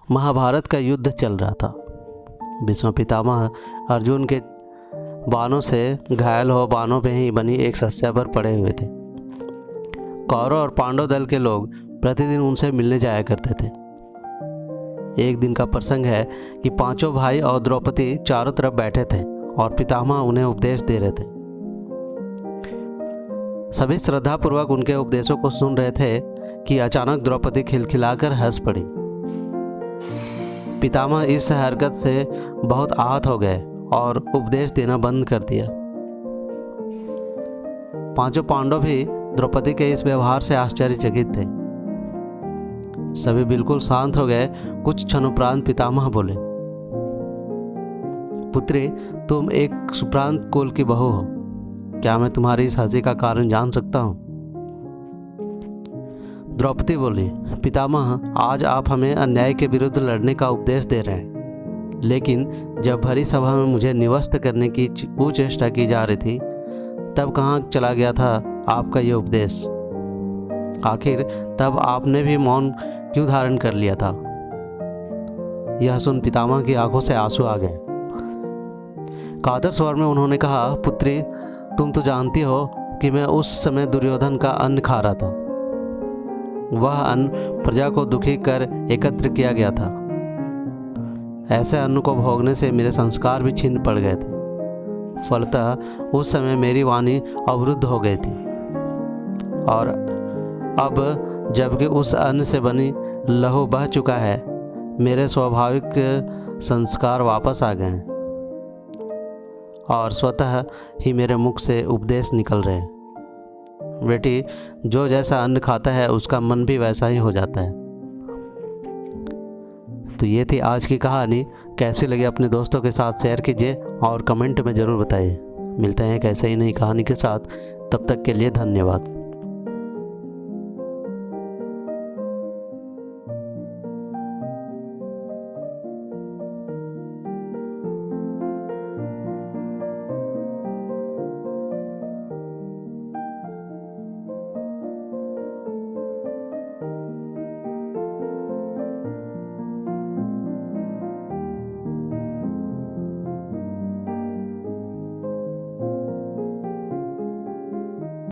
महाभारत का युद्ध चल रहा था। भीष्म पितामह अर्जुन के बाणों से घायल हो बाणों पे ही बनी एक शस्या पर पड़े हुए थे। कौरव और पांडव दल के लोग प्रतिदिन उनसे मिलने जाया करते थे। एक दिन का प्रसंग है कि पांचों भाई और द्रौपदी चारों तरफ बैठे थे और पितामह उन्हें उपदेश दे रहे थे। सभी श्रद्धापूर्वक उनके उपदेशों को सुन रहे थे कि अचानक द्रौपदी खिलखिलाकर हंस पड़ी। पितामह इस हरकत से बहुत आहत हो गए और उपदेश देना बंद कर दिया। पांचों पांडव भी द्रौपदी के इस व्यवहार से आश्चर्यचकित थे। सभी बिल्कुल शांत हो गए। कुछ क्षणोपरांत पितामह बोले, पुत्री, तुम एक सुप्रांत कुल की बहू हो। क्या मैं तुम्हारी इस हंसी का कारण जान सकता हूँ? द्रौपदी बोली, पितामह, आज आप हमें अन्याय के विरुद्ध लड़ने का उपदेश दे रहे हैं, लेकिन जब भरी सभा में मुझे निवस्त करने की कुचेष्टा की जा रही थी, तब कहाँ चला गया था आपका ये उपदेश? आखिर तब आपने भी मौन क्यों धारण कर लिया था? यह सुन पितामह की आंखों से आंसू आ गए। कातर स्वर में उन्होंने कहा, पुत्री, तुम तो जानती हो कि मैं उस समय दुर्योधन का अन्न खा रहा था। वह अन्न प्रजा को दुखी कर एकत्र किया गया था। ऐसे अन्न को भोगने से मेरे संस्कार भी छिन्न पड़ गए थे। फलतः उस समय मेरी वाणी अवरुद्ध हो गई थी, और अब जबकि उस अन्न से बनी लहू बह चुका है, मेरे स्वाभाविक संस्कार वापस आ गए हैं और स्वतः ही मेरे मुख से उपदेश निकल रहे हैं। बेटी, जो जैसा अन्न खाता है उसका मन भी वैसा ही हो जाता है। तो ये थी आज की कहानी। कैसी लगी अपने दोस्तों के साथ शेयर कीजिए और कमेंट में ज़रूर बताइए। मिलते हैं एक ऐसे ही नई कहानी के साथ। तब तक के लिए धन्यवाद।